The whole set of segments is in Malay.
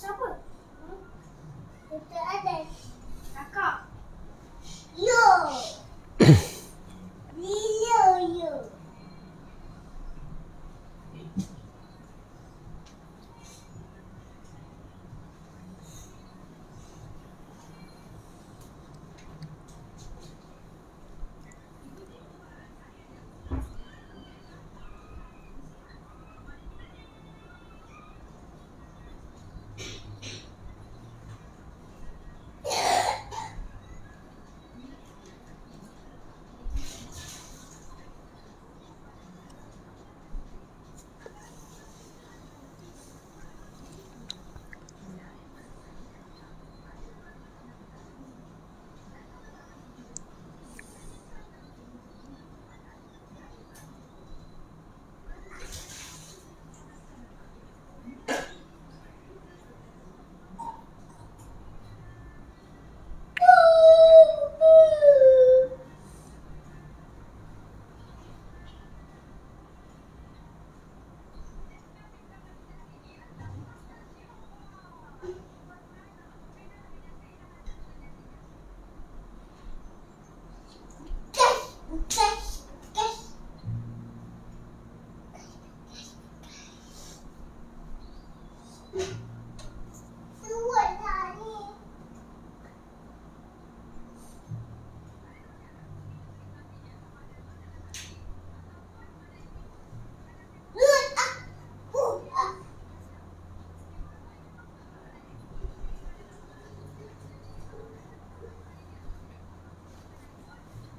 Siapa? Kita ada. Kakak. Yo. Yo.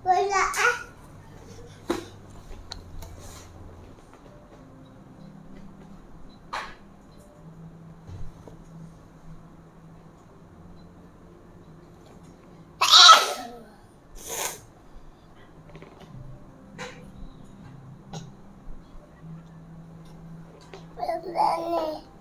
Bola nih.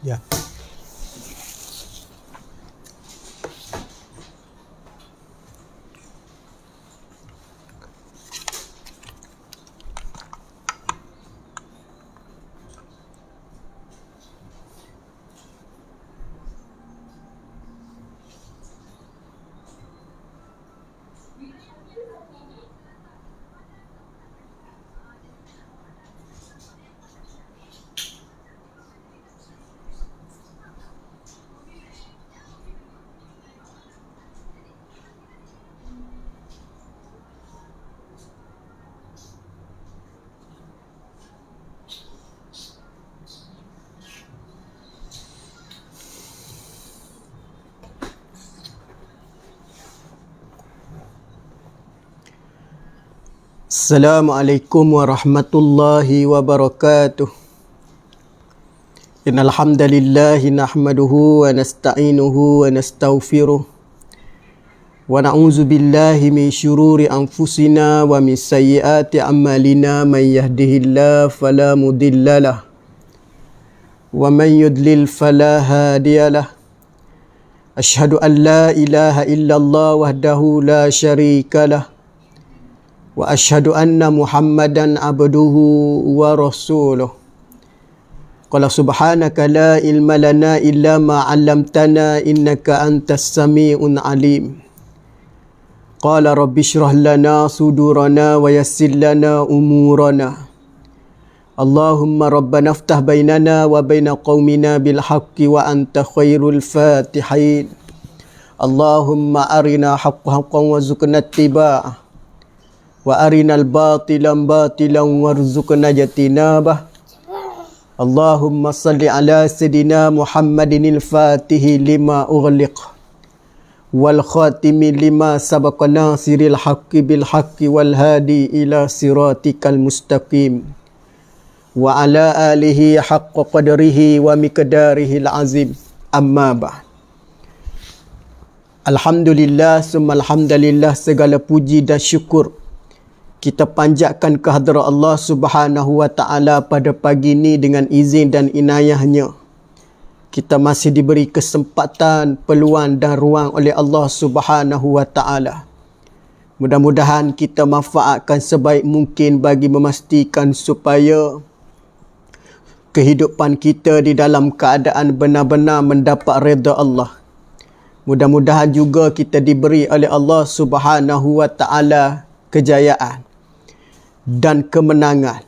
Ya. Assalamualaikum warahmatullahi wabarakatuh. Innal hamdalillah nahmaduhu wa nasta'inuhu wa nastaghfiruh wa na'udzu billahi min syururi anfusina wa min sayyiati a'malina man yahdihillahu fala mudhillalah wa man yudlil fala hadiyalah. Asyhadu an la ilaha illallah wahdahu la syarikalah wa asyhadu anna Muhammadan abduhu wa rasuluh. Qala subhanaka la ilma lana illa ma 'allamtana innaka antas sami'un alim. Qala rabbi shrah lana sudurana wa yassir lana umurana. Allahumma rabbana iftah bainana wa baina qaumina bil haqqi wa anta khairul fatihin. Allahumma arina haqqa haqqan warzuqna ittiba'ah wa arinal batilan batilan warzuqna jatinabah. Allahumma salli ala sayidina Muhammadinil fatihi lima ughliq wal khatimi lima sabaqa nasiril haqqi bil haqqi wal hadi ila siratikal mustaqim wa ala alihi haqqa qadrihi wa miqdarihil azim. Amma ba'd. Alhamdulillah summa alhamdulillah, segala puji dan syukur kita panjatkan kehadrat Allah Subhanahu wa taala pada pagi ini dengan izin dan inayahnya. Kita masih diberi kesempatan, peluang dan ruang oleh Allah Subhanahu wa taala. Mudah-mudahan kita manfaatkan sebaik mungkin bagi memastikan supaya kehidupan kita di dalam keadaan benar-benar mendapat redha Allah. Mudah-mudahan juga kita diberi oleh Allah Subhanahu wa taala kejayaan dan kemenangan.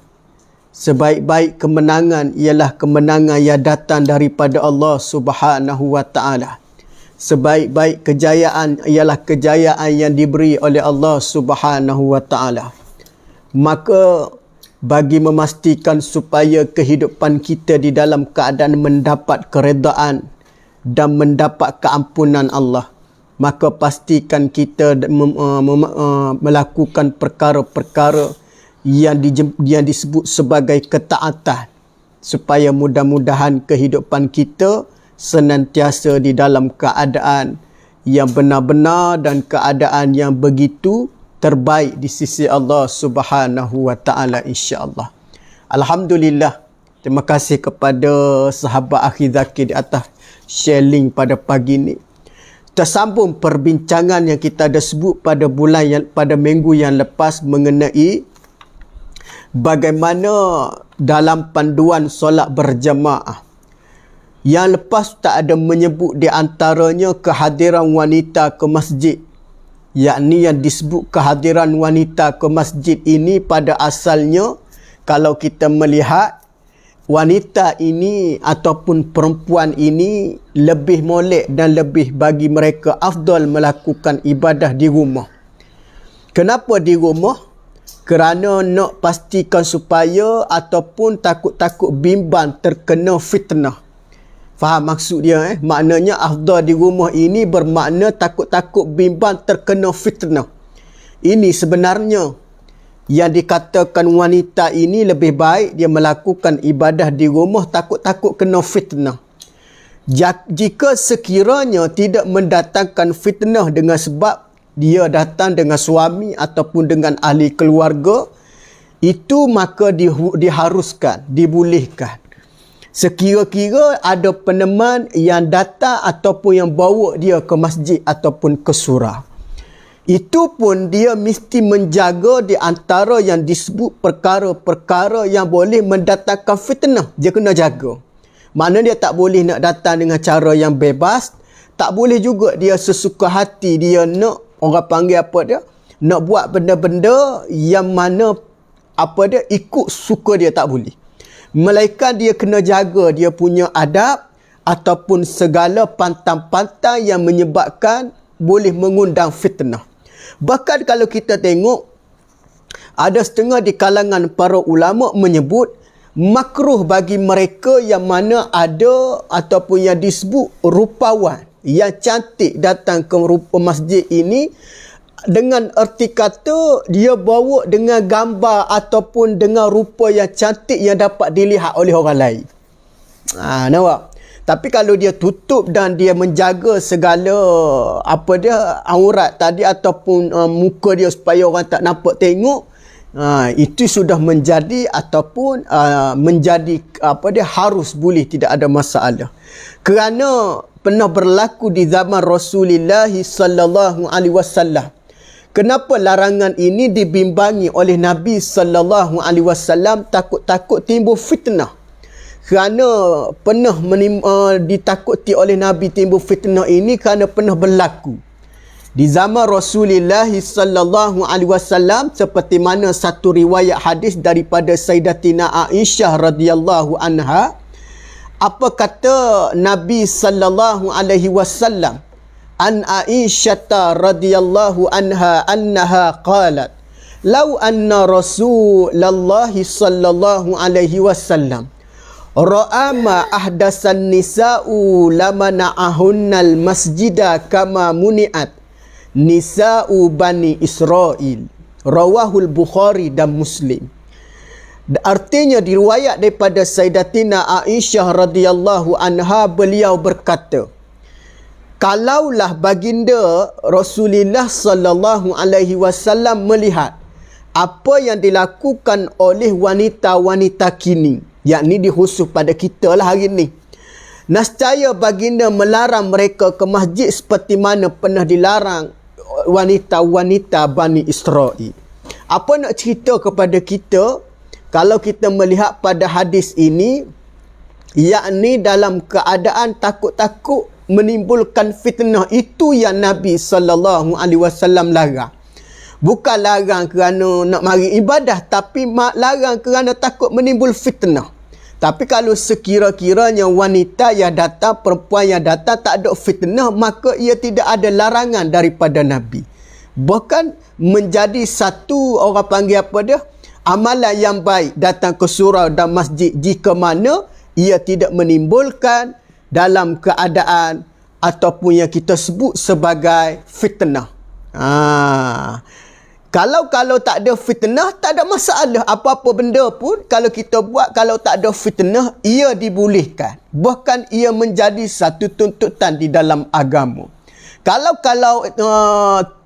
Sebaik-baik kemenangan ialah kemenangan yang datang daripada Allah Subhanahu wa taala. Sebaik-baik kejayaan ialah kejayaan yang diberi oleh Allah Subhanahu wa taala. Maka bagi memastikan supaya kehidupan kita di dalam keadaan mendapat keredaan dan mendapat keampunan Allah, maka pastikan kita melakukan perkara-perkara yang disebut sebagai ketaatan, supaya mudah-mudahan kehidupan kita senantiasa di dalam keadaan yang benar-benar dan keadaan yang begitu terbaik di sisi Allah Subhanahu wa taala, insya-Allah. Alhamdulillah, terima kasih kepada sahabat Akhi Zakir di atas share link pada pagi ini. Tersambung perbincangan yang kita ada sebut pada pada minggu yang lepas mengenai bagaimana dalam panduan solat berjamaah. Yang lepas tak ada menyebut di antaranya kehadiran wanita ke masjid. Yakni yang disebut kehadiran wanita ke masjid ini pada asalnya, kalau kita melihat wanita ini ataupun perempuan ini lebih molek dan lebih bagi mereka afdal melakukan ibadah di rumah. Kenapa di rumah? Kerana nak pastikan supaya ataupun takut-takut bimbang terkena fitnah. Faham maksud dia? Maknanya afdal di rumah ini bermakna takut-takut bimbang terkena fitnah. Ini sebenarnya yang dikatakan wanita ini lebih baik dia melakukan ibadah di rumah takut-takut kena fitnah. Jika sekiranya tidak mendatangkan fitnah dengan sebab dia datang dengan suami ataupun dengan ahli keluarga, itu maka diharuskan, dibolehkan. Sekira-kira ada peneman yang datang ataupun yang bawa dia ke masjid ataupun ke surau, itu pun dia mesti menjaga di antara yang disebut perkara-perkara yang boleh mendatangkan fitnah. Dia kena jaga. Mana dia tak boleh nak datang dengan cara yang bebas, tak boleh juga dia sesuka hati dia nak, orang panggil apa dia, nak buat benda-benda yang mana apa dia ikut suka dia, tak boleh. Melainkan dia kena jaga dia punya adab ataupun segala pantang-pantang yang menyebabkan boleh mengundang fitnah. Bahkan kalau kita tengok, ada setengah di kalangan para ulama menyebut makruh bagi mereka yang mana ada ataupun yang disebut rupawan, yang cantik datang ke rupa masjid ini, dengan erti kata dia bawa dengan gambar ataupun dengan rupa yang cantik yang dapat dilihat oleh orang lain. Nampak? Tapi kalau dia tutup dan dia menjaga segala aurat tadi ataupun muka dia supaya orang tak nampak tengok, itu sudah menjadi ataupun menjadi harus boleh, tidak ada masalah. Kerana pernah berlaku di zaman Rasulullah sallallahu alaihi wasallam. Kenapa larangan ini dibimbangi oleh Nabi sallallahu alaihi wasallam? Takut-takut timbul fitnah. Kerana pernah ditakuti oleh Nabi timbul fitnah ini kerana pernah berlaku di zaman Rasulullah sallallahu alaihi wasallam, seperti mana satu riwayat hadis daripada Sayyidatina Aisyah radhiyallahu anha. Apa kata Nabi sallallahu alaihi wasallam? An Aisyah radhiyallahu anha annaha qalat, "Law anna Rasulullah sallallahu alaihi wasallam ra'a ma ahdasan nisa'u lamana'ahunnal masjida kama muni'at nisa'u bani Israel." Rawahul Bukhari dan Muslim. Artinya diriwayat daripada Sayyidatina Aisyah radhiyallahu anha, beliau berkata, kalaulah baginda Rasulullah sallallahu alaihi wasallam melihat apa yang dilakukan oleh wanita-wanita kini, yakni dikhusus pada kita lah hari ni, nescaya baginda melarang mereka ke masjid seperti mana pernah dilarang wanita-wanita Bani Israel. Apa nak cerita kepada kita kalau kita melihat pada hadis ini, yakni dalam keadaan takut-takut menimbulkan fitnah, itu yang Nabi sallallahu alaihi wasallam larang. Bukan larang kerana nak mari ibadah, tapi larang kerana takut menimbul fitnah. Tapi kalau sekira-kiranya wanita yang datang, perempuan yang datang tak ada fitnah, maka ia tidak ada larangan daripada Nabi. Bahkan menjadi satu, orang panggil apa dia, amalan yang baik datang ke surau dan masjid jika mana ia tidak menimbulkan dalam keadaan ataupun yang kita sebut sebagai fitnah. Kalau tak ada fitnah, tak ada masalah. Apa-apa benda pun kalau kita buat, kalau tak ada fitnah, ia dibolehkan. Bahkan ia menjadi satu tuntutan di dalam agama. Kalau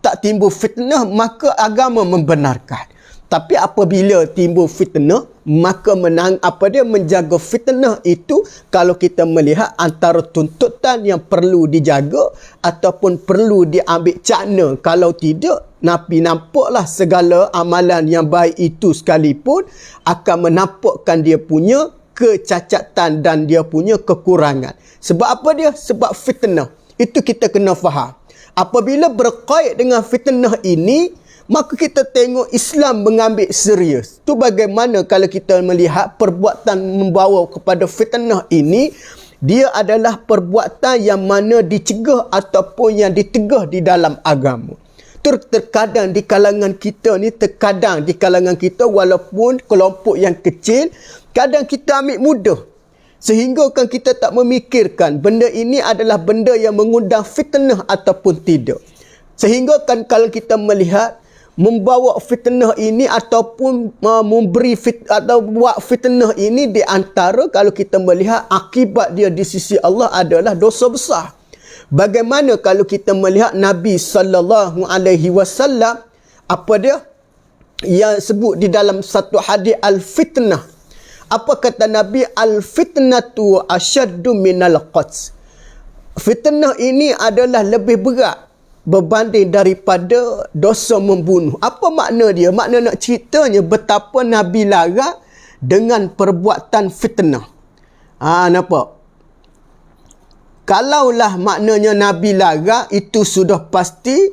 tak timbul fitnah, maka agama membenarkan. Tapi apabila timbul fitnah, maka menjaga fitnah itu, kalau kita melihat antara tuntutan yang perlu dijaga ataupun perlu diambil cakna. Kalau tidak, Nabi nampaklah segala amalan yang baik itu sekalipun akan menampakkan dia punya kecacatan dan dia punya kekurangan. Sebab apa dia? Sebab fitnah. Itu kita kena faham. Apabila berkait dengan fitnah ini, maka kita tengok Islam mengambil serius. Tu bagaimana kalau kita melihat perbuatan membawa kepada fitnah ini, dia adalah perbuatan yang mana dicegah ataupun yang ditegah di dalam agama. Terkadang di kalangan kita walaupun kelompok yang kecil, kadang kita ambil mudah. Sehingga kan kita tak memikirkan benda ini adalah benda yang mengundang fitnah ataupun tidak. Sehingga kan kalau kita melihat membawa fitnah ini ataupun buat fitnah ini, di antara kalau kita melihat akibat dia di sisi Allah adalah dosa besar. Bagaimana kalau kita melihat Nabi sallallahu alaihi wasallam, apa dia yang sebut di dalam satu hadis al-fitnah. Apa kata Nabi? Al-fitnatu asyaddu minal qatl. Fitnah ini adalah lebih berat berbanding daripada dosa membunuh. Apa makna dia? Makna nak ceritanya betapa Nabi larang dengan perbuatan fitnah. Nampak? Kalaulah maknanya Nabi larang, itu sudah pasti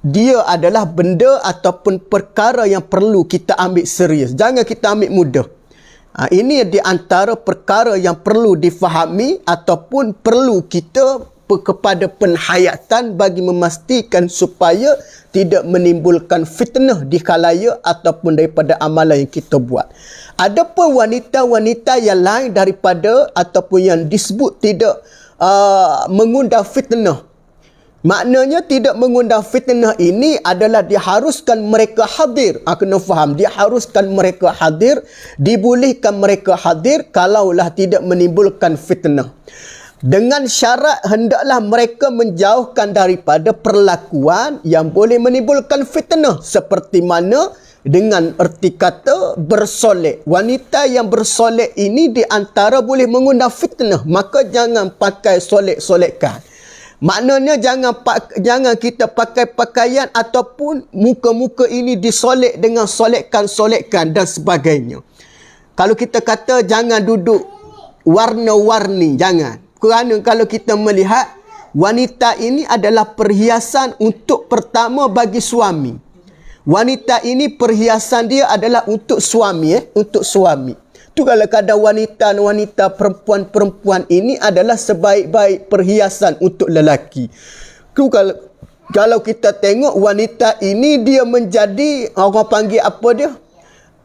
dia adalah benda ataupun perkara yang perlu kita ambil serius. Jangan kita ambil mudah. Ini di antara perkara yang perlu difahami ataupun perlu kita kepada penghayatan bagi memastikan supaya tidak menimbulkan fitnah di khalayak ataupun daripada amalan yang kita buat. Adapun wanita-wanita yang lain daripada ataupun yang disebut tidak mengundang fitnah, Maknanya tidak mengundang fitnah ini adalah diharuskan mereka hadir. Kena faham, diharuskan mereka hadir, dibolehkan mereka hadir kalaulah tidak menimbulkan fitnah. Dengan syarat hendaklah mereka menjauhkan daripada perlakuan yang boleh menimbulkan fitnah. Seperti mana dengan erti kata bersolek. Wanita yang bersolek ini di antara boleh mengundang fitnah. Maka jangan pakai solek-solekan. Maknanya jangan kita pakai pakaian ataupun muka-muka ini disolek dengan solekan-solekan dan sebagainya. Kalau kita kata jangan duduk warna-warni, jangan. Kerana kalau kita melihat wanita ini adalah perhiasan untuk pertama bagi suami. Wanita ini perhiasan dia adalah untuk suami, untuk suami. Tu kalau kadang wanita perempuan-perempuan ini adalah sebaik-baik perhiasan untuk lelaki. Tu kalau kita tengok wanita ini dia menjadi orang panggil apa dia?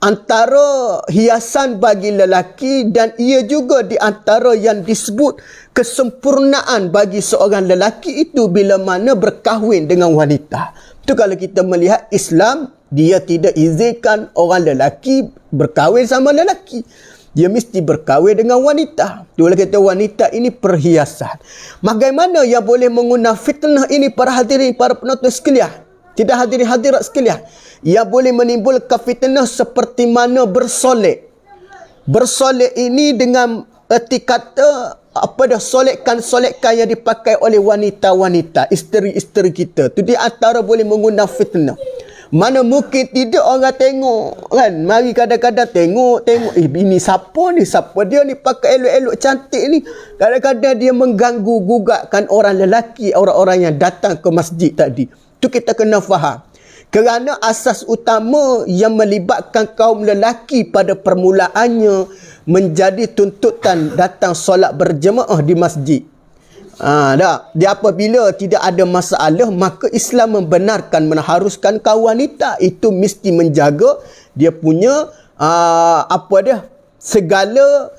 Antara hiasan bagi lelaki dan ia juga di antara yang disebut kesempurnaan bagi seorang lelaki itu bila mana berkahwin dengan wanita. Tu kalau kita melihat Islam, dia tidak izinkan orang lelaki berkahwin sama lelaki. Dia mesti berkahwin dengan wanita. Dia kata wanita ini perhiasan. Bagaimana yang boleh mengundang fitnah ini para hadirin, para penonton sekalian? Tidak hadirin hadirat sekalian. Yang boleh menimbulkan fitnah seperti mana bersolek. Bersolek ini dengan erti kata solekan-solekan yang dipakai oleh wanita-wanita, isteri-isteri kita. Itu di antara boleh mengundang fitnah. Mana mungkin tidak orang tengok kan. Mari kadang-kadang tengok ini siapa dia ni pakai elok-elok cantik ni. Kadang-kadang dia mengganggu gugatkan orang lelaki, orang-orang yang datang ke masjid tadi. Tu kita kena faham. Kerana asas utama yang melibatkan kaum lelaki pada permulaannya menjadi tuntutan datang solat berjemaah di masjid. Dia apabila tidak ada masalah, maka Islam membenarkan, mengharuskan kaum wanita itu mesti menjaga dia punya segala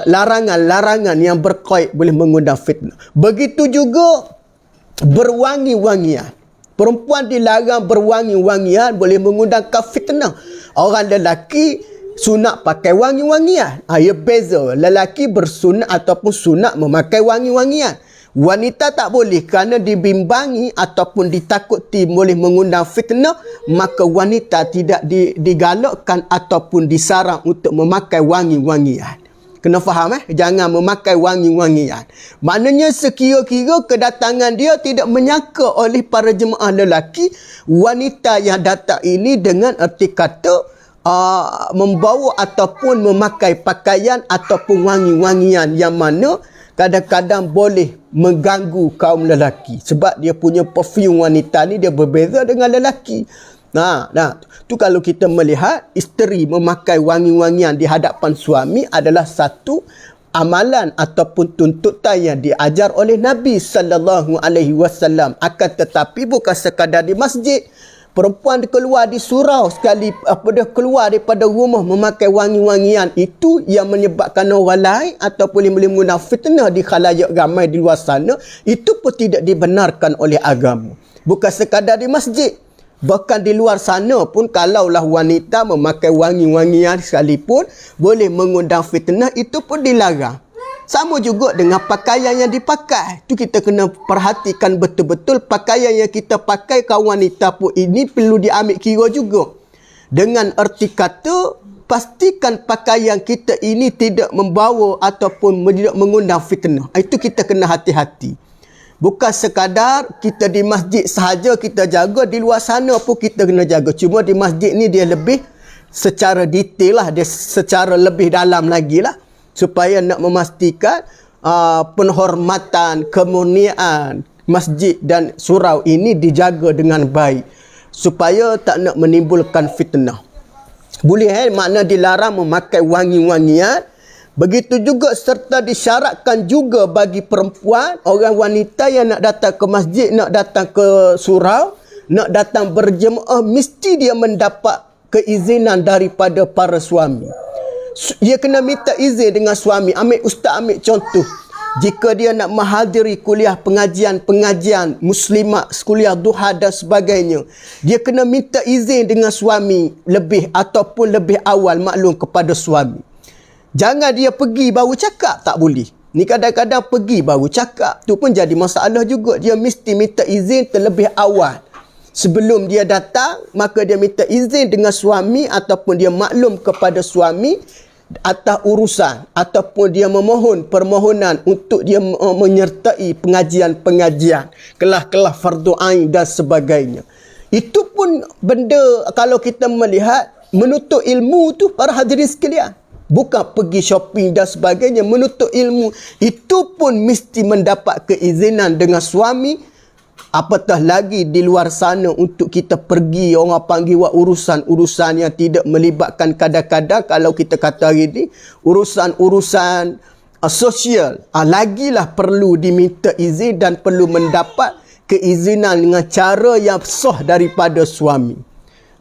larangan-larangan yang berkait boleh mengundang fitnah. Begitu juga berwangi-wangian. Perempuan dilarang berwangi-wangian boleh mengundangkan fitnah. Orang lelaki sunat pakai wangi-wangian. Ia beza. Lelaki bersunat ataupun sunat memakai wangi-wangian. Wanita tak boleh kerana dibimbangi ataupun ditakuti boleh mengundang fitnah, maka wanita tidak digalakkan ataupun disarang untuk memakai wangi-wangian. Kena faham Jangan memakai wangi-wangian. Maknanya sekira-kira kedatangan dia tidak menyangka oleh para jemaah lelaki, wanita yang datang ini dengan erti kata membawa ataupun memakai pakaian ataupun wangi-wangian yang mana kadang-kadang boleh mengganggu kaum lelaki. Sebab dia punya perfume wanita ni dia berbeza dengan lelaki. Tu kalau kita melihat isteri memakai wangi-wangian di hadapan suami adalah satu amalan ataupun tuntutan yang diajar oleh Nabi sallallahu alaihi wasallam. Akan tetapi bukan sekadar di masjid. Perempuan keluar di surau sekali keluar daripada rumah memakai wangi-wangian itu yang menyebabkan orang lain ataupun boleh mengundang fitnah di khalayak ramai di luar sana, itu pun tidak dibenarkan oleh agama. Bukan sekadar di masjid. Bahkan di luar sana pun kalaulah wanita memakai wangi-wangian sekalipun boleh mengundang fitnah, itu pun dilarang. Sama juga dengan pakaian yang dipakai. Itu kita kena perhatikan betul-betul pakaian yang kita pakai kaum wanita pun ini perlu diambil kira juga. Dengan erti kata pastikan pakaian kita ini tidak membawa ataupun tidak mengundang fitnah. Itu kita kena hati-hati. Bukan sekadar kita di masjid sahaja kita jaga, di luar sana pun kita kena jaga. Cuma di masjid ni dia lebih secara detail lah, dia secara lebih dalam lagi lah. Supaya nak memastikan penghormatan, kemurnian masjid dan surau ini dijaga dengan baik. Supaya tak nak menimbulkan fitnah. Boleh makna dilarang memakai wangi-wangian. Begitu juga serta disyaratkan juga bagi perempuan, orang wanita yang nak datang ke masjid, nak datang ke surau, nak datang berjemaah, mesti dia mendapat keizinan daripada para suami. Dia kena minta izin dengan suami. Ustaz ambil contoh. Jika dia nak menghadiri kuliah pengajian muslimat, kuliah duha dan sebagainya, dia kena minta izin dengan suami lebih ataupun lebih awal maklum kepada suami. Jangan dia pergi baru cakap, tak boleh. Ni kadang-kadang pergi baru cakap, tu pun jadi masalah juga. Dia mesti minta izin terlebih awal. Sebelum dia datang, maka dia minta izin dengan suami ataupun dia maklum kepada suami atas urusan ataupun dia memohon permohonan untuk dia menyertai pengajian-pengajian, kelas-kelas fardu ain dan sebagainya. Itu pun benda kalau kita melihat menuntut ilmu tu para hadirin sekalian. Bukan pergi shopping dan sebagainya, menuntut ilmu. Itu pun mesti mendapat keizinan dengan suami. Apatah lagi di luar sana untuk kita pergi, orang panggil buat urusan-urusan yang tidak melibatkan kadang-kadang kalau kita kata hari ni urusan-urusan sosial, lagilah perlu diminta izin dan perlu mendapat keizinan dengan cara yang sah daripada suami.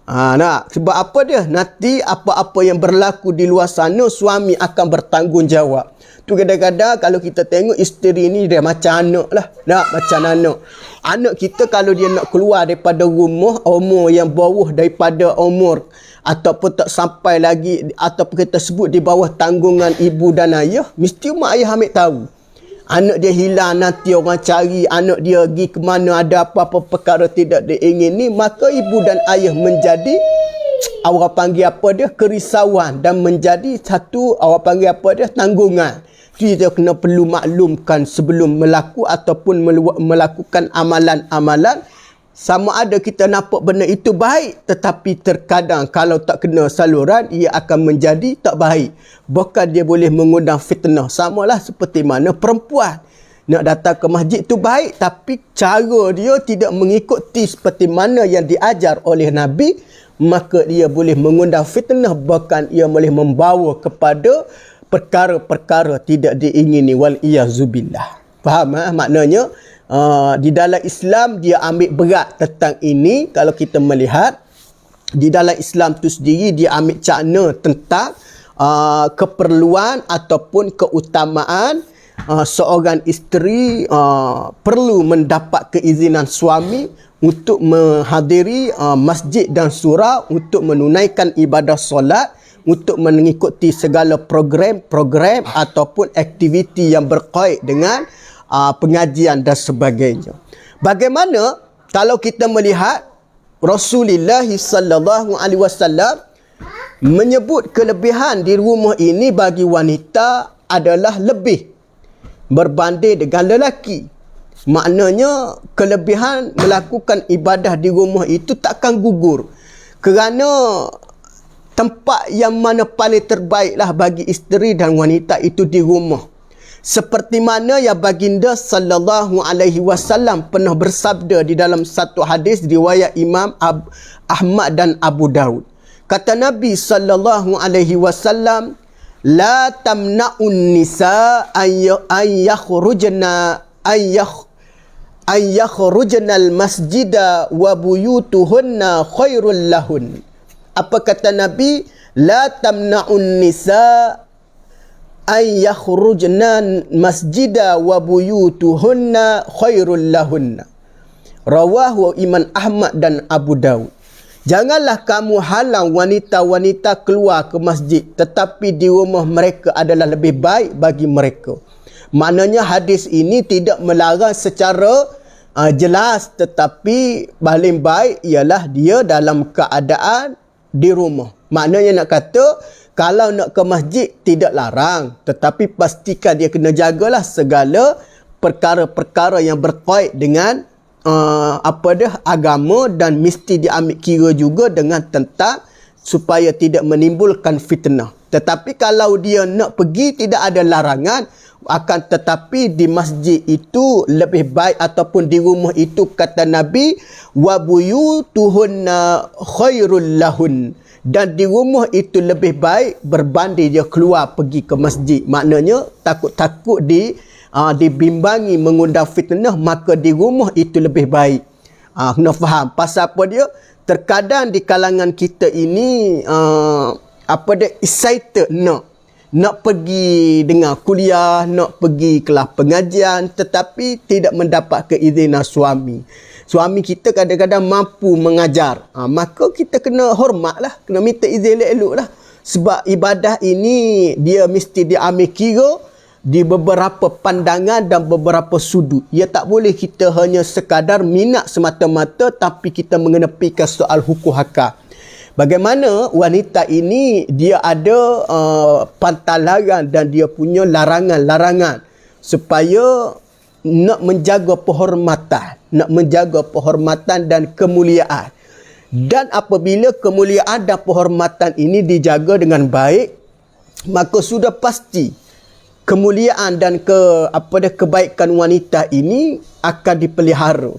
Sebab apa dia? Nanti apa-apa yang berlaku di luar sana suami akan bertanggungjawab. Tu kadang-kadang kalau kita tengok isteri ni dia macam anak lah. Macam anak. Anak kita kalau dia nak keluar daripada rumah, umur yang bawah daripada umur ataupun tak sampai lagi ataupun kita sebut di bawah tanggungan ibu dan ayah, mesti mak ayah ambil tahu. Anak dia hilang, nanti orang cari, anak dia pergi ke mana, ada apa-apa perkara tidak diingini, maka ibu dan ayah menjadi orang panggil apa dia, kerisauan dan menjadi satu orang panggil apa dia, tanggungan. Kita kena perlu maklumkan sebelum ataupun melakukan amalan-amalan. Sama ada kita nampak benda itu baik, tetapi terkadang kalau tak kena saluran, ia akan menjadi tak baik. Bahkan dia boleh mengundang fitnah. Samalah seperti mana perempuan nak datang ke masjid tu baik, tapi cara dia tidak mengikuti seperti mana yang diajar oleh Nabi, maka dia boleh mengundang fitnah, bahkan ia boleh membawa kepada perkara-perkara tidak diingini, wal-iyazubillah. Faham? Maknanya di dalam Islam dia ambil berat tentang ini. Kalau kita melihat di dalam Islam tu sendiri, dia ambil cakna tentang keperluan ataupun keutamaan seorang isteri perlu mendapat keizinan suami untuk menghadiri masjid dan surau, untuk menunaikan ibadah solat, untuk mengikuti segala program-program ataupun aktiviti yang berkait dengan pengajian dan sebagainya. Bagaimana kalau kita melihat Rasulullah sallallahu alaihi wasallam menyebut kelebihan di rumah ini bagi wanita adalah lebih berbanding dengan lelaki. Maknanya kelebihan melakukan ibadah di rumah itu takkan gugur, kerana tempat yang mana paling terbaiklah bagi isteri dan wanita itu di rumah. Seperti mana yang baginda sallallahu alaihi wasallam pernah bersabda di dalam satu hadis riwayat Imam Ahmad dan Abu Daud. Kata Nabi sallallahu alaihi wasallam, la tamna'un nisa an yakhrujna al-masjida wa buyutuhunna khairul lahun. Apa kata Nabi? La tamna'un nisa an yakhrujna masjida wa buyutuhunna khairul lahunna. Rawahu Imam Ahmad dan Abu Daud. Janganlah kamu halang wanita-wanita keluar ke masjid, tetapi di rumah mereka adalah lebih baik bagi mereka. Maknanya hadis ini tidak melarang secara jelas, tetapi paling baik ialah dia dalam keadaan di rumah. Maknanya nak kata kalau nak ke masjid tidak larang, tetapi pastikan dia kena jagalah segala perkara-perkara yang berkait dengan agama, dan mesti diambil kira juga dengan tentang supaya tidak menimbulkan fitnah. Tetapi kalau dia nak pergi tidak ada larangan, akan tetapi di masjid itu lebih baik ataupun di rumah itu kata Nabi wa buyutuhunna khairul lahun, dan di rumah itu lebih baik berbanding dia keluar pergi ke masjid. Maknanya takut-takut dibimbangi mengundang fitnah, maka di rumah itu lebih baik. Kena faham pasal apa dia? Terkadang di kalangan kita ini excited nak nak pergi dengar kuliah, nak pergi kelas pengajian, tetapi tidak mendapat keizinan suami. Suami kita kadang-kadang mampu mengajar. Maka kita kena hormatlah, kena minta izin elok-elok lah. Sebab ibadah ini dia mesti diambil kira di beberapa pandangan dan beberapa sudut. Ya, tak boleh kita hanya sekadar minat semata-mata tapi kita mengenepikan soal hukum hakam. Bagaimana wanita ini dia ada pantalan dan dia punya larangan-larangan supaya nak menjaga penghormatan dan kemuliaan. Dan apabila kemuliaan dan penghormatan ini dijaga dengan baik, maka sudah pasti kemuliaan dan kebaikan wanita ini akan dipelihara.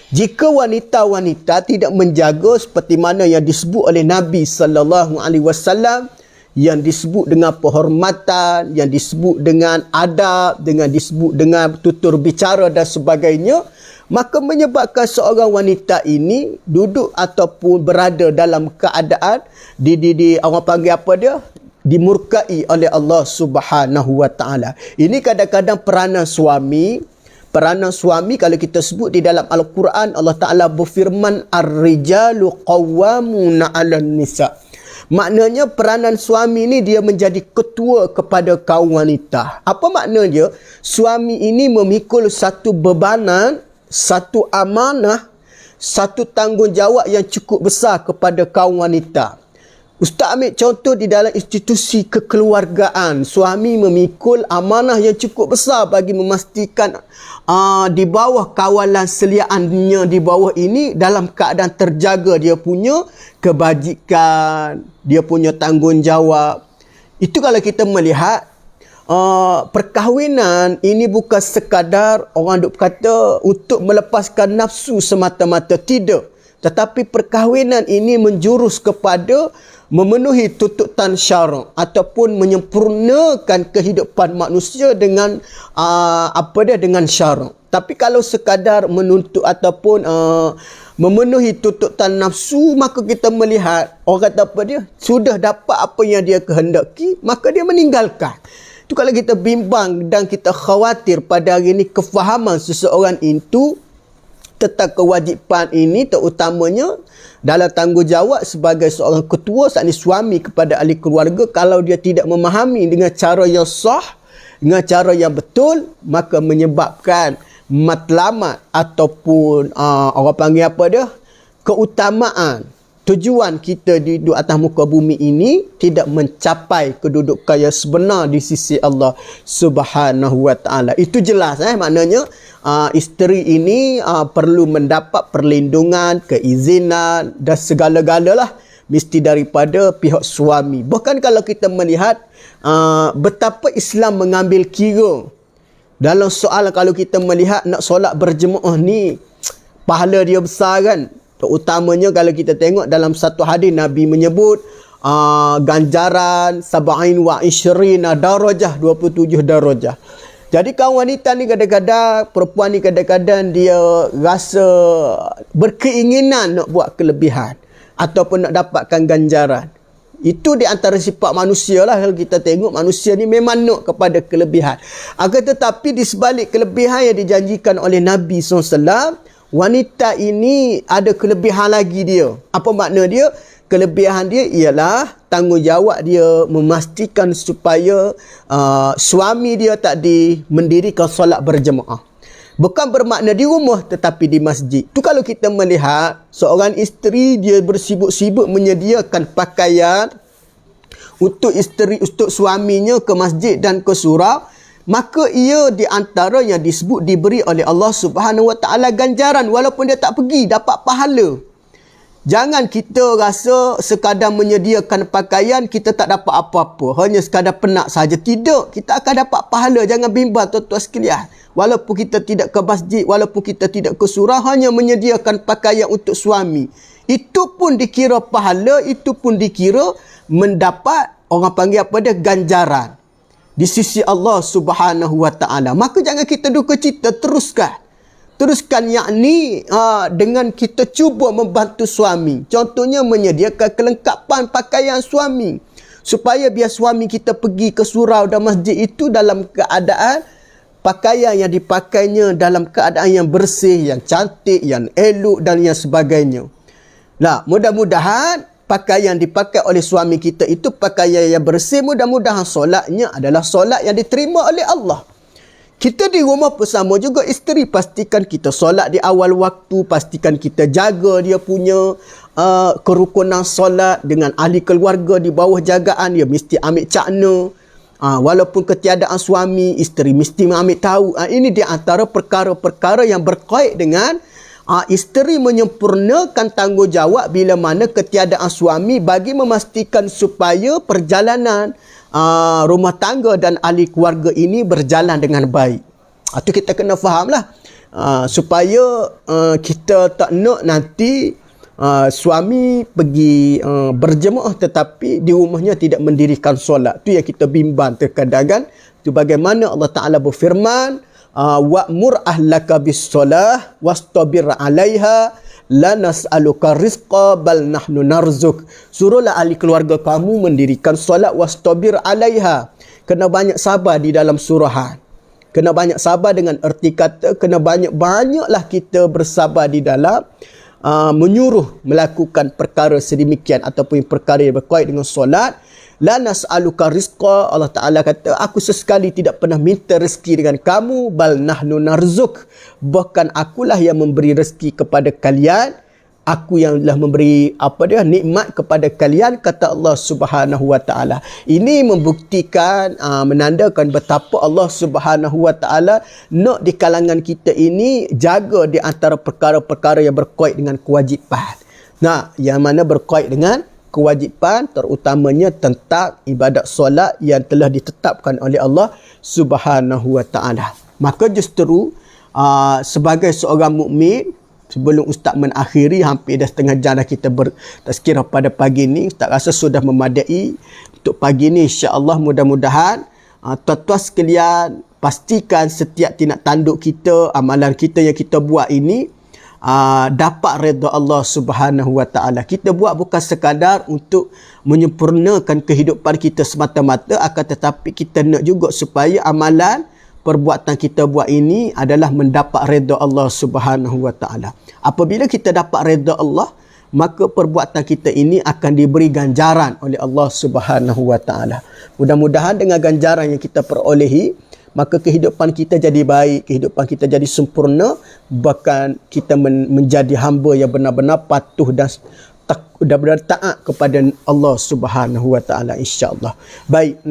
Jika wanita-wanita tidak menjaga seperti mana yang disebut oleh Nabi SAW, yang disebut dengan penghormatan, yang disebut dengan adab, dengan disebut dengan tutur bicara dan sebagainya, maka menyebabkan seorang wanita ini duduk ataupun berada dalam keadaan orang panggil apa dia? Dimurkai oleh Allah Subhanahu wa taala. Ini kadang-kadang peranan suami kalau kita sebut di dalam Al-Quran, Allah Taala berfirman ar-rijalu qawwamuna 'alan nisa. Maknanya peranan suami ni dia menjadi ketua kepada kaum wanita. Apa makna dia? Suami ini memikul satu bebanan, satu amanah, satu tanggungjawab yang cukup besar kepada kaum wanita. Ustaz ambil contoh di dalam institusi kekeluargaan. Suami memikul amanah yang cukup besar bagi memastikan di bawah kawalan seliaannya di bawah ini dalam keadaan terjaga dia punya kebajikan, dia punya tanggungjawab. Itu kalau kita melihat perkahwinan ini bukan sekadar orang duk kata untuk melepaskan nafsu semata-mata, tidak. Tetapi perkahwinan ini menjurus kepada memenuhi tuntutan syarak ataupun menyempurnakan kehidupan manusia dengan dengan syarak. Tapi kalau sekadar menuntut ataupun memenuhi tuntutan nafsu, maka kita melihat orang kata apa dia? Sudah dapat apa yang dia kehendaki, maka dia meninggalkan. Itu kalau kita bimbang dan kita khawatir pada hari ini kefahaman seseorang itu tentang kewajipan ini, terutamanya dalam tanggungjawab sebagai seorang ketua, yakni suami kepada ahli keluarga. Kalau dia tidak memahami dengan cara yang sah, dengan cara yang betul, maka menyebabkan matlamat ataupun orang panggil apa dia, keutamaan tujuan kita di atas muka bumi ini tidak mencapai kedudukan yang sebenar di sisi Allah Subhanahu wa taala. Itu jelas maknanya isteri ini perlu mendapat perlindungan, keizinan dan segala-galalah mesti daripada pihak suami. Bahkan kalau kita melihat betapa Islam mengambil kira dalam soal, kalau kita melihat nak solat berjemaah ni pahala dia besar kan. Terutamanya kalau kita tengok dalam satu hadis Nabi menyebut ganjaran sab'in wa ishrina darajah, 27 darajah. Jadi kaum wanita ni kadang-kadang, perempuan ni kadang-kadang dia rasa berkeinginan nak buat kelebihan ataupun nak dapatkan ganjaran. Itu di antara sifat manusia lah. Kalau kita tengok manusia ni memang nak kepada kelebihan. Akan tetapi di sebalik kelebihan yang dijanjikan oleh Nabi SAW, wanita ini ada kelebihan lagi dia. Apa makna dia? Kelebihan dia ialah tanggungjawab dia memastikan supaya suami dia tadi mendirikan solat berjemaah. Bukan bermakna di rumah tetapi di masjid. Tu kalau kita melihat seorang isteri dia bersibuk-sibuk menyediakan pakaian untuk suaminya ke masjid dan ke surau, maka ia di antara yang disebut diberi oleh Allah Subhanahu wa taala ganjaran walaupun dia tak pergi, dapat pahala. Jangan kita rasa sekadar menyediakan pakaian kita tak dapat apa-apa, hanya sekadar penat saja. Tidak, kita akan dapat pahala. Jangan bimbang tuan-tuan sekalian. Walaupun kita tidak ke masjid, walaupun kita tidak ke surau, hanya menyediakan pakaian untuk suami, itu pun dikira pahala, itu pun dikira mendapat orang panggil apa dia, ganjaran di sisi Allah Subhanahu wa taala. Maka jangan kita duka cita, teruskan yakni dengan kita cuba membantu suami. Contohnya menyediakan kelengkapan pakaian suami. Supaya biar suami kita pergi ke surau dan masjid itu dalam keadaan pakaian yang dipakainya dalam keadaan yang bersih, yang cantik, yang elok dan yang sebagainya. Nah, mudah-mudahan pakaian yang dipakai oleh suami kita itu pakaian yang bersih. Mudah-mudahan solatnya adalah solat yang diterima oleh Allah. Kita di rumah pun sama juga, isteri pastikan kita solat di awal waktu, pastikan kita jaga dia punya kerukunan solat dengan ahli keluarga di bawah jagaan dia, mesti ambil cakna. Walaupun ketiadaan suami, isteri mesti ambil tahu. Ini di antara perkara-perkara yang berkait dengan isteri menyempurnakan tanggungjawab bila mana ketiadaan suami bagi memastikan supaya perjalanan rumah tangga dan ahli keluarga ini berjalan dengan baik. Itu kita kena fahamlah. Supaya kita tak nak nanti suami pergi berjemaah tetapi di rumahnya tidak mendirikan solat. Itu yang kita bimbang terkadang kan. Itu bagaimana Allah Ta'ala berfirman, wa'mur ahlaka bis-solah wastabir 'alaiha la nas'aluka rizqa bal nahnu narzuk. Suruhlah ahli keluarga kamu mendirikan solat wastabir 'alaiha. Kena banyak sabar di dalam surahan. Kena banyak sabar dengan erti kata kena banyak-banyaklah kita bersabar di dalam menyuruh melakukan perkara sedemikian ataupun perkara yang berkait dengan solat. La nas'aluka rizqa, Allah Ta'ala kata, aku sesekali tidak pernah minta rezeki dengan kamu, bal nahnu narzuk, bahkan akulah yang memberi rezeki kepada kalian, aku yang telah memberi nikmat kepada kalian, kata Allah Subhanahu wa Ta'ala. Ini membuktikan menandakan betapa Allah Subhanahu wa Ta'ala nak di kalangan kita ini jaga di antara perkara-perkara yang berkait dengan kewajipan. Nah, yang mana berkait dengan kewajipan terutamanya tentang ibadat solat yang telah ditetapkan oleh Allah Subhanahu wa Ta'ala. Maka justru sebagai seorang mukmin, sebelum Ustaz mengakhiri, hampir dah setengah jam dah kita bertazkirah pada pagi ni, Ustaz rasa sudah memadai untuk pagi ni. InsyaAllah mudah-mudahan tuan-tuan sekalian pastikan setiap tindak tanduk kita, amalan kita yang kita buat ini dapat redha Allah Subhanahu wa Ta'ala. Kita buat bukan sekadar untuk menyempurnakan kehidupan kita semata-mata, akan tetapi kita nak juga supaya amalan perbuatan kita buat ini adalah mendapat redha Allah Subhanahu wa Ta'ala. Apabila kita dapat redha Allah, maka perbuatan kita ini akan diberi ganjaran oleh Allah Subhanahu wa Ta'ala. Mudah-mudahan dengan ganjaran yang kita perolehi, maka kehidupan kita jadi baik, kehidupan kita jadi sempurna, bahkan kita menjadi hamba yang benar-benar patuh dan benar-benar taat kepada Allah Subhanahu wa Ta'ala, insya-Allah. Baik,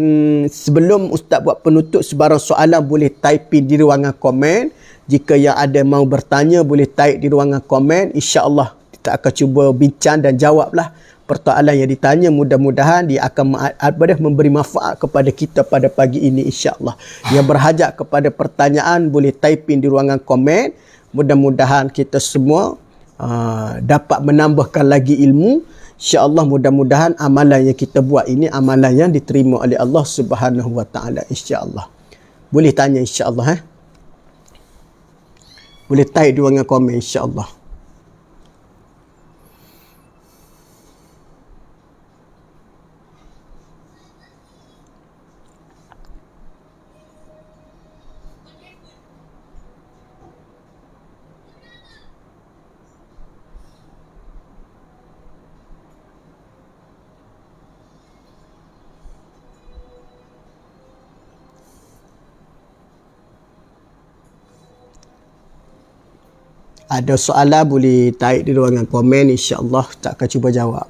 sebelum Ustaz buat penutup, sebarang soalan boleh type di ruangan komen. Jika yang ada mau bertanya boleh type di ruangan komen, insya-Allah kita akan cuba bincang dan jawablah persoalan yang ditanya. Mudah-mudahan dia akan memberi manfaat kepada kita pada pagi ini, insya-Allah. Yang berhajat kepada pertanyaan boleh type di ruangan komen. Mudah-mudahan kita semua dapat menambahkan lagi ilmu. InsyaAllah mudah-mudahan amalan yang kita buat ini amalan yang diterima oleh Allah Subhanahu wa Ta'ala, insya-Allah. Boleh tanya, insya-Allah. Boleh type di ruangan komen, insya-Allah. Ada soalan boleh type di ruangan komen, insya-Allah tak akan cuba jawab.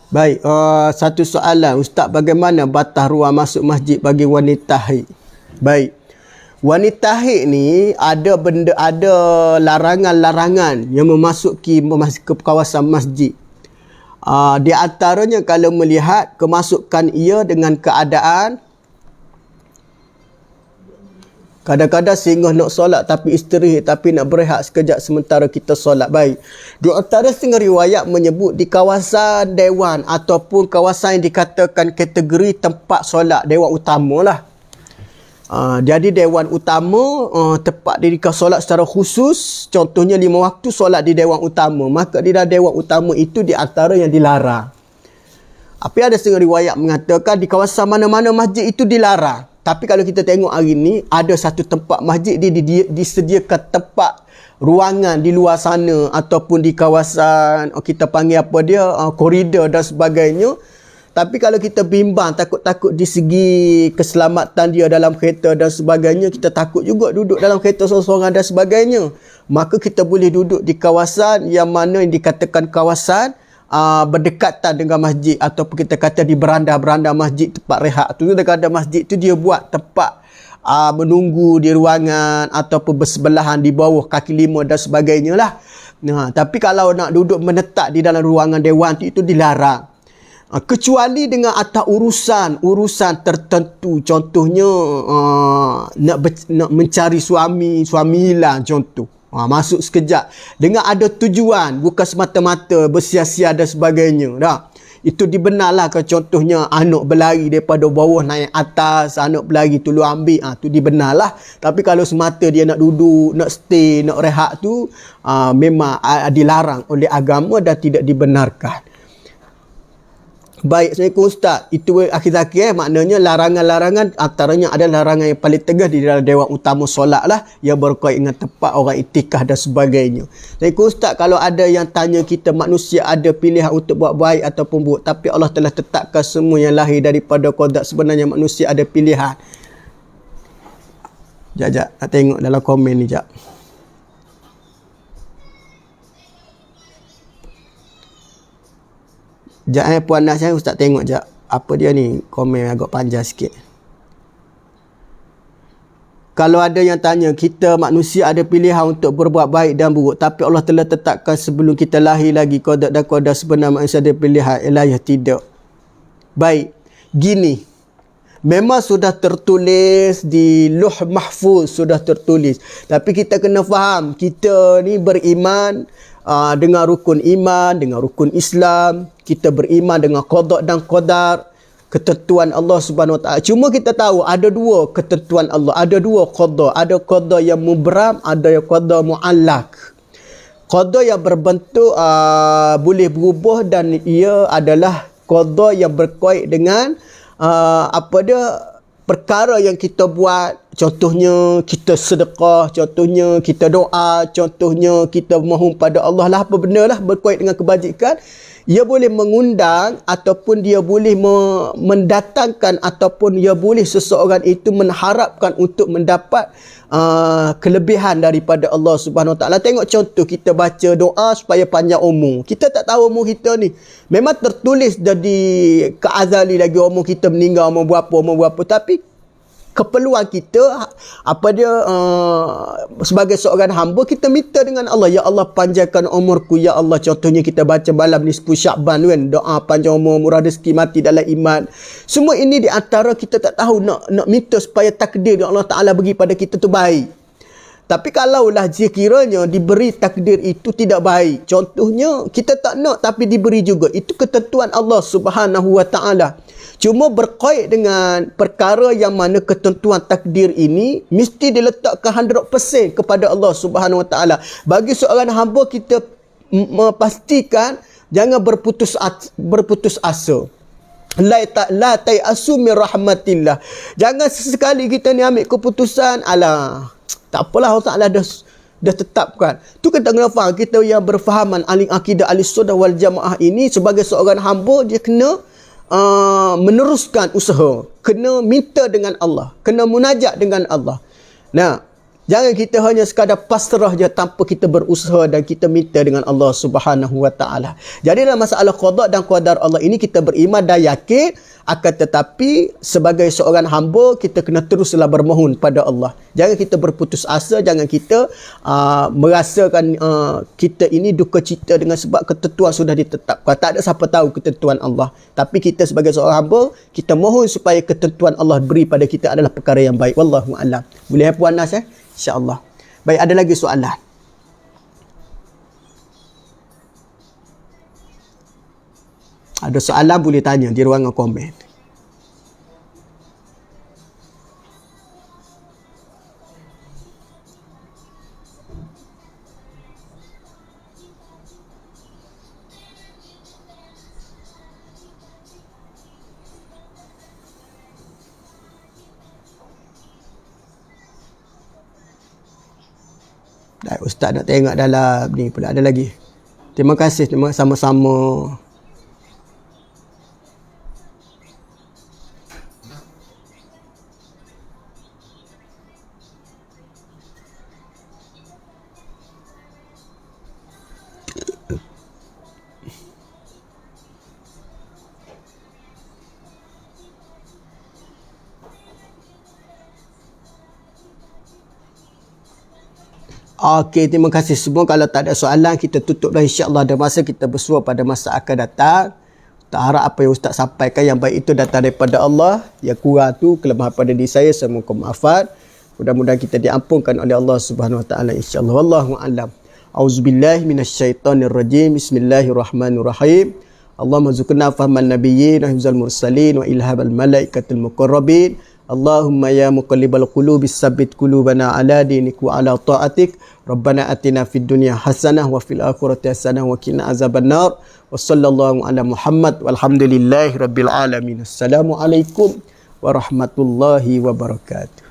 Baik, satu soalan. Ustaz, bagaimana batas ruang masuk masjid bagi wanita haid? Baik. Wanita haid ni ada larangan-larangan yang memasuki ke kawasan masjid. Di antaranya kalau melihat kemasukan ia dengan keadaan kadang-kadang singgah nak solat tapi isteri tapi nak berehat sekejap sementara kita solat. Baik. Di antara setengah riwayat menyebut di kawasan dewan ataupun kawasan yang dikatakan kategori tempat solat dewan utama lah. Jadi dewan utama tempat didirikan solat secara khusus, contohnya 5 waktu solat di dewan utama, maka di dalam dewan utama itu di antara yang dilarang. Tapi ada setengah riwayat mengatakan di kawasan mana-mana masjid itu dilarang. Tapi kalau kita tengok hari ni, ada satu tempat masjid disediakan tempat ruangan di luar sana ataupun di kawasan kita panggil apa dia, koridor dan sebagainya. Tapi kalau kita bimbang takut-takut di segi keselamatan dia dalam kereta dan sebagainya, kita takut juga duduk dalam kereta seorang-seorang dan sebagainya. Maka kita boleh duduk di kawasan yang mana yang dikatakan kawasan berdekatan dengan masjid ataupun kita kata di beranda-beranda masjid, tempat rehat tu. Dekat masjid tu dia buat tempat menunggu di ruangan ataupun bersebelahan di bawah kaki lima dan sebagainya lah. Tapi kalau nak duduk menetap di dalam ruangan dewan tu, itu dilarang. Kecuali dengan atas urusan tertentu, contohnya nak mencari suami hilang contoh. Masuk sekejap dengan ada tujuan, bukan semata-mata bersia-sia dan sebagainya. Itu dibenarlah. Contohnya anak berlari daripada bawah naik atas, anak berlari tolong ambil, tu dibenarlah. Tapi kalau semata dia nak duduk, nak stay, nak rehat tu, memang dilarang oleh agama dan tidak dibenarkan. Baik, Assalamualaikum Ustaz. Itu akhir-akhir maknanya larangan-larangan antaranya adalah larangan yang paling tegas di dalam dewan utama solat lah, yang berkait dengan tempat orang iktikaf dan sebagainya. Assalamualaikum Ustaz, kalau ada yang tanya kita manusia ada pilihan untuk buat baik ataupun buruk, tapi Allah telah tetapkan semua yang lahir daripada qada, sebenarnya manusia ada pilihan. Jap, nak tengok dalam komen ni jap. Sekejap Puan Nas, Ustaz tengok sekejap. Apa dia ni? Komen agak panjang sikit. Kalau ada yang tanya, kita manusia ada pilihan untuk berbuat baik dan buruk, tapi Allah telah tetapkan sebelum kita lahir lagi qada dan qadar, sebenarnya manusia ada pilihan. Ya tidak. Baik. Gini. Memang sudah tertulis di Lauh Mahfuz, sudah tertulis. Tapi kita kena faham, kita ni beriman dengan rukun iman, dengan rukun Islam. Kita beriman dengan qada dan qadar, ketentuan Allah Subhanahu Wa Taala. Cuma kita tahu ada dua ketentuan Allah, ada dua qada, ada qada yang mubram, ada yang qada muallak. Qada yang berbentuk boleh berubah dan ia adalah qada yang berkait dengan perkara yang kita buat. Contohnya kita sedekah, contohnya kita doa, contohnya kita mohon pada Allah lah, apa benda lah berkait dengan kebajikan. Ia boleh mengundang ataupun dia boleh mendatangkan ataupun dia boleh seseorang itu mengharapkan untuk mendapat kelebihan daripada Allah Subhanahu Wa Taala. Tengok contoh kita baca doa supaya panjang umur. Kita tak tahu umur kita ni. Memang tertulis dari keazali lagi umur kita meninggal umur berapa. Tapi keperluan kita sebagai seorang hamba, kita minta dengan Allah, ya Allah panjangkan umurku, ya Allah. Contohnya kita baca malam nisfu Sya'ban kan, doa panjang umur, murah rezeki, mati dalam iman. Semua ini di antara kita tak tahu nak minta supaya takdir yang Allah Taala bagi pada kita tu baik. Tapi kalaulah sekiranya diberi takdir itu tidak baik, contohnya kita tak nak tapi diberi juga, itu ketentuan Allah Subhanahu Wa Taala. Cuma berkait dengan perkara yang mana ketentuan takdir ini mesti diletakkan 100% kepada Allah Subhanahu Wa Taala. Bagi seorang hamba, kita memastikan jangan berputus asa. La tayasu min rahmatillah. Jangan sesekali kita ni ambil keputusan, alah, tak apalah, Allah Taala dah tetapkan. Tu kita kena faham, kita yang berfahaman akidah Ahlussunnah wal Jamaah ini sebagai seorang hamba, dia kena meneruskan usaha, kena minta dengan Allah, kena munajat dengan Allah. Nah, Jangan kita hanya sekadar pasrah je tanpa kita berusaha dan kita minta dengan Allah Subhanahu Wa Taala. Jadi dalam masalah qada dan qadar Allah ini kita beriman dan yakin, akan tetapi sebagai seorang hamba kita kena teruslah bermohon pada Allah. Jangan kita berputus asa, jangan kita merasakan kita ini duka cita dengan sebab ketentuan sudah ditetapkan. Tak ada siapa tahu ketentuan Allah. Tapi kita sebagai seorang hamba, kita mohon supaya ketentuan Allah beri pada kita adalah perkara yang baik. Wallahu a'lam. Boleh Puan Nas InsyaAllah. Baik, ada lagi soalan? Ada soalan boleh tanya di ruangan komen. Ustaz nak tengok dalam ni pula ada lagi. Terima kasih, sama-sama. Okey, terima kasih semua. Kalau tak ada soalan, kita tutuplah insya-Allah. Ada masa kita bersua pada masa akan datang. Tak harap apa yang Ustaz sampaikan yang baik itu datang daripada Allah. Yang kurang tu kelemahan pada diri saya, saya mohon maaf. Mudah-mudahan kita diampunkan oleh Allah Subhanahu Wa Taala insya-Allah. Wallahu a'lam. Auzubillahi minasyaitonirrajim. Bismillahirrahmanirrahim. Allahumma zukna fahman nabiyyin wa hifzal mursalin wa ilhamal malaikatil muqarrabin. Allahumma ya muqallibal qulubi tsabbit qulubana ala dinik wa ala ta'atik. Rabbana atina fid dunya hasanah wa fil akhirati hasanah wa qina azabannar. Wa sallallahu ala Muhammad walhamdulillahi rabbil alamin. Assalamualaikum warahmatullahi wabarakatuh.